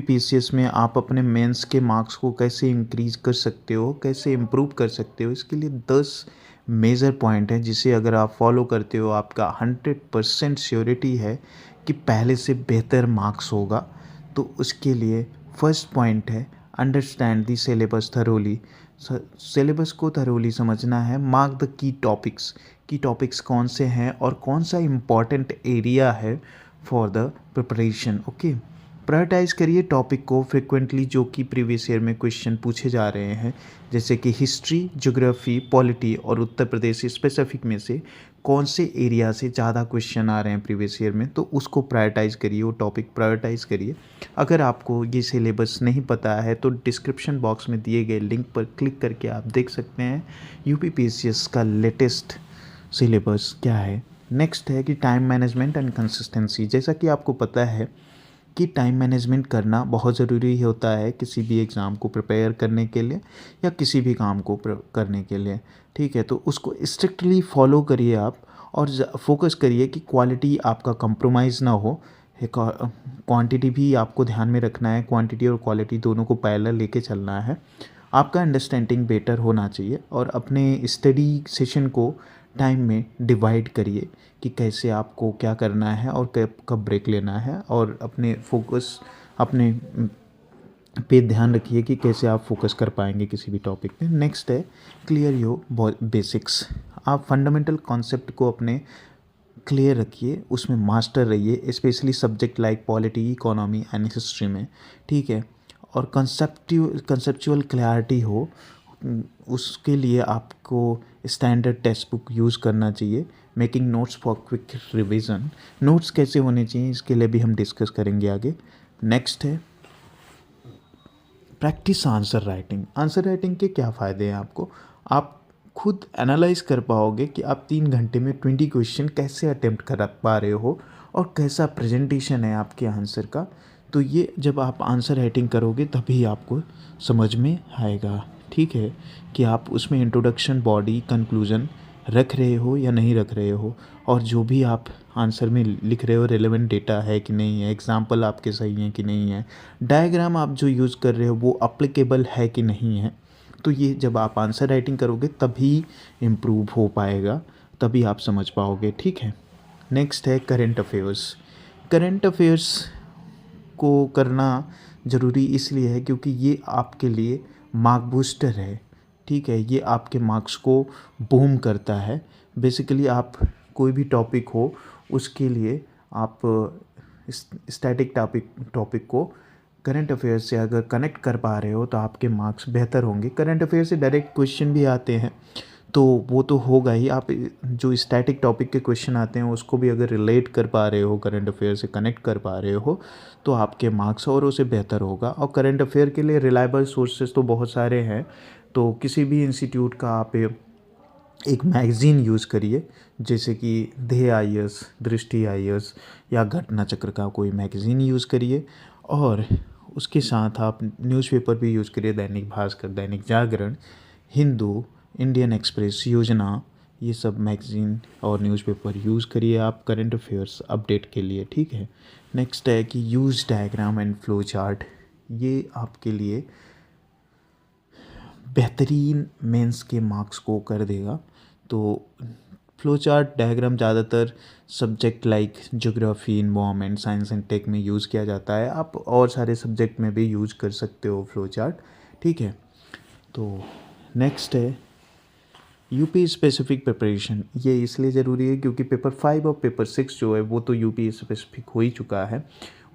UPPCS में आप अपने मेंस के मार्क्स को कैसे इंक्रीज कर सकते हो, कैसे इम्प्रूव कर सकते हो, इसके लिए 10 मेजर पॉइंट हैं जिसे अगर आप फॉलो करते हो आपका 100% श्योरिटी है कि पहले से बेहतर मार्क्स होगा। तो उसके लिए फर्स्ट पॉइंट है understand the syllabus thoroughly. Syllabus को थरोली समझना है। मार्क द की टॉपिक्स कौन से हैं और कौन सा इम्पॉर्टेंट एरिया है for the preparation. Okay, prioritise करिए टॉपिक को फ्रिक्वेंटली जो कि प्रीवियस ईयर में क्वेश्चन पूछे जा रहे हैं, जैसे कि हिस्ट्री, ज्योग्राफी, पॉलिटी और उत्तर प्रदेश स्पेसिफिक में से कौन से एरिया से ज़्यादा क्वेश्चन आ रहे हैं प्रीवियस ईयर में, तो उसको प्रायोरिटाइज करिए, वो टॉपिक प्रायोरिटाइज करिए। अगर आपको ये सिलेबस नहीं पता है तो डिस्क्रिप्शन बॉक्स में दिए गए लिंक पर क्लिक करके आप देख सकते हैं यूपीपीसीएस का लेटेस्ट सिलेबस क्या है। नेक्स्ट है कि टाइम मैनेजमेंट एंड कंसिस्टेंसी। जैसा कि आपको पता है कि टाइम मैनेजमेंट करना बहुत ज़रूरी होता है किसी भी एग्ज़ाम को प्रिपेयर करने के लिए या किसी भी काम को करने के लिए। ठीक है, तो उसको स्ट्रिक्टली फॉलो करिए आप और फोकस करिए कि क्वालिटी आपका कंप्रोमाइज़ ना हो। क्वांटिटी भी आपको ध्यान में रखना है, क्वांटिटी और क्वालिटी दोनों को पैरेलल लेके चलना है। आपका अंडरस्टैंडिंग बेटर होना चाहिए और अपने स्टडी सेशन को टाइम में डिवाइड करिए कि कैसे आपको क्या करना है और कब कब ब्रेक लेना है, और अपने फोकस अपने पे ध्यान रखिए कि कैसे आप फोकस कर पाएंगे किसी भी टॉपिक पे। नेक्स्ट है क्लियर योर बेसिक्स। आप फंडामेंटल कॉन्सेप्ट को अपने क्लियर रखिए, उसमें मास्टर रहिए, specially subject like polity, economy and history में। ठीक है, और कंसेप्चुअल क्लैरिटी हो उसके लिए आपको स्टैंडर्ड टेक्स्ट बुक यूज़ करना चाहिए। Making notes for quick revision. Notes कैसे होने चाहिए इसके लिए भी हम डिस्कस करेंगे आगे। नेक्स्ट है practice answer writing. Answer writing के क्या फ़ायदे हैं आपको, आप खुद एनालाइज कर पाओगे कि आप 3 घंटे में 20 क्वेश्चन कैसे अटेम्प्ट कर पा रहे हो और कैसा प्रेजेंटेशन है आपके आंसर का। तो ये जब आप आंसर राइटिंग करोगे तभी आपको समझ में आएगा। ठीक है, कि आप उसमें इंट्रोडक्शन, बॉडी, कंक्लूजन रख रहे हो या नहीं रख रहे हो, और जो भी आप आंसर में लिख रहे हो रेलेवेंट डेटा है कि नहीं है, एग्जाम्पल आपके सही हैं कि नहीं है, डायग्राम आप जो यूज़ कर रहे हो वो अप्लीकेबल है कि नहीं है। तो ये जब आप आंसर राइटिंग करोगे तभी इम्प्रूव हो पाएगा, तभी आप समझ पाओगे। ठीक है, नेक्स्ट है करेंट अफेयर्स। करेंट अफेयर्स को करना ज़रूरी इसलिए है क्योंकि ये आपके लिए मार्क बूस्टर है। ठीक है, ये आपके मार्क्स को बूम करता है। बेसिकली आप कोई भी टॉपिक हो उसके लिए आप स्टैटिक टॉपिक को करंट अफेयर से अगर कनेक्ट कर पा रहे हो तो आपके मार्क्स बेहतर होंगे। करंट अफेयर से डायरेक्ट क्वेश्चन भी आते हैं तो वो तो होगा ही, आप जो स्टैटिक टॉपिक के क्वेश्चन आते हैं उसको भी अगर रिलेट कर पा रहे हो, करंट अफेयर से कनेक्ट कर पा रहे हो, तो आपके मार्क्स और उसे बेहतर होगा। और करंट अफेयर के लिए रिलायबल सोर्सेज तो बहुत सारे हैं, तो किसी भी इंस्टीट्यूट का आप एक मैगज़ीन यूज़ करिए, जैसे कि ध्येय आईएएस, दृष्टि आईएएस या घटना चक्र का कोई मैगज़ीन यूज़ करिए। और उसके साथ आप न्यूज़पेपर भी यूज़ करिए, दैनिक भास्कर, दैनिक जागरण, हिंदू, इंडियन एक्सप्रेस, योजना, ये सब मैगज़ीन और न्यूज़पेपर यूज़ करिए आप करंट अफेयर्स अपडेट के लिए। ठीक है, नेक्स्ट है कि use diagram and flow chart. ये आपके लिए बेहतरीन मेंस के मार्क्स को कर देगा। तो फ्लो चार्ट डायग्राम ज़्यादातर subject like geography, environment, science and tech में यूज़ किया जाता है। आप और सारे सब्जेक्ट में भी यूज़ कर सकते हो फ्लो चार्ट। ठीक है, तो नेक्स्ट है यूपी स्पेसिफिक प्रिपरेशन। ये इसलिए ज़रूरी है क्योंकि पेपर 5 और पेपर 6 जो है वो तो यूपी स्पेसिफिक हो ही चुका है।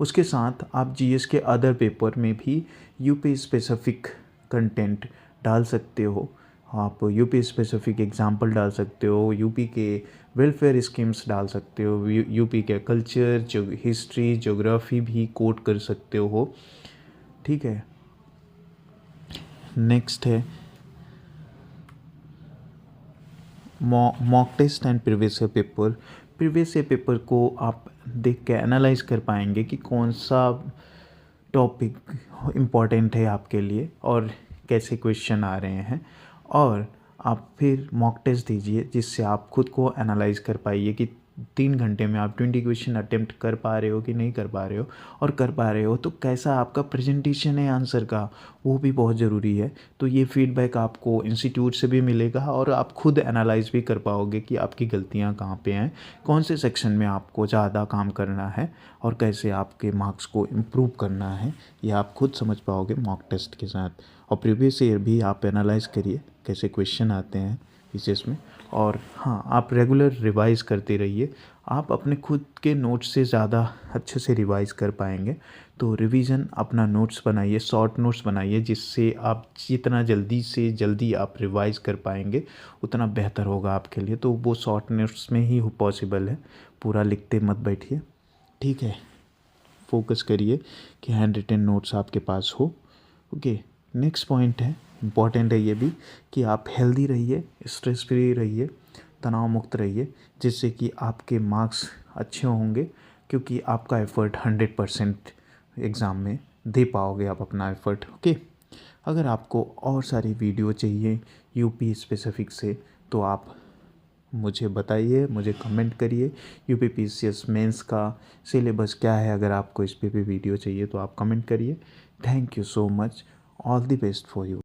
उसके साथ आप जीएस के अदर पेपर में भी यूपी स्पेसिफिक कंटेंट डाल सकते हो। आप यूपी स्पेसिफिक एग्जाम्पल डाल सकते हो, यूपी के वेलफेयर स्कीम्स डाल सकते हो, यूपी के कल्चर, हिस्ट्री, ज्योग्राफी भी कोट कर सकते हो। ठीक है, नेक्स्ट है mock test and previous year paper. Previous year paper को आप देख के एनालाइज कर पाएंगे कि कौन सा टॉपिक इम्पॉर्टेंट है आपके लिए और कैसे क्वेश्चन आ रहे हैं, और आप फिर मॉक टेस्ट दीजिए जिससे आप खुद को एनालाइज कर पाइए कि 3 घंटे में आप 20 क्वेश्चन अटेम्प्ट कर पा रहे हो कि नहीं कर पा रहे हो, और कर पा रहे हो तो कैसा आपका प्रेजेंटेशन है आंसर का, वो भी बहुत ज़रूरी है। तो ये फीडबैक आपको इंस्टीट्यूट से भी मिलेगा और आप खुद एनालाइज भी कर पाओगे कि आपकी गलतियाँ कहाँ पे हैं, कौन से सेक्शन में आपको ज़्यादा काम करना है और कैसे आपके मार्क्स को इम्प्रूव करना है, ये आप खुद समझ पाओगे मॉक टेस्ट के साथ। और प्रीवियस ईयर भी आप एनालाइज करिए कैसे क्वेश्चन आते हैं विशेष में। और हाँ, आप रेगुलर रिवाइज करते रहिए, आप अपने खुद के नोट्स से ज़्यादा अच्छे से रिवाइज कर पाएंगे। तो रिवीजन अपना नोट्स बनाइए, शॉर्ट नोट्स बनाइए, जिससे आप जितना जल्दी से जल्दी आप रिवाइज कर पाएंगे उतना बेहतर होगा आपके लिए। तो वो शॉर्ट नोट्स में ही पॉसिबल है, पूरा लिखते मत बैठिए, ठीक है। फोकस करिए कि हैंड रिटन नोट्स आपके पास हो। ओके, नेक्स्ट पॉइंट है, इम्पॉर्टेंट है ये भी, कि आप हेल्दी रहिए, स्ट्रेस फ्री रहिए, तनाव मुक्त रहिए, जिससे कि आपके मार्क्स अच्छे होंगे, क्योंकि आपका एफ़र्ट 100% एग्ज़ाम में दे पाओगे आप अपना एफ़र्ट। ओके, अगर आपको और सारी वीडियो चाहिए यूपी स्पेसिफिक से तो आप मुझे बताइए, मुझे कमेंट करिए। यूपी पीसीएस मेंस का सिलेबस क्या है, अगर आपको इस पे भी वीडियो चाहिए तो आप कमेंट करिए। Thank you so much, all the best for you.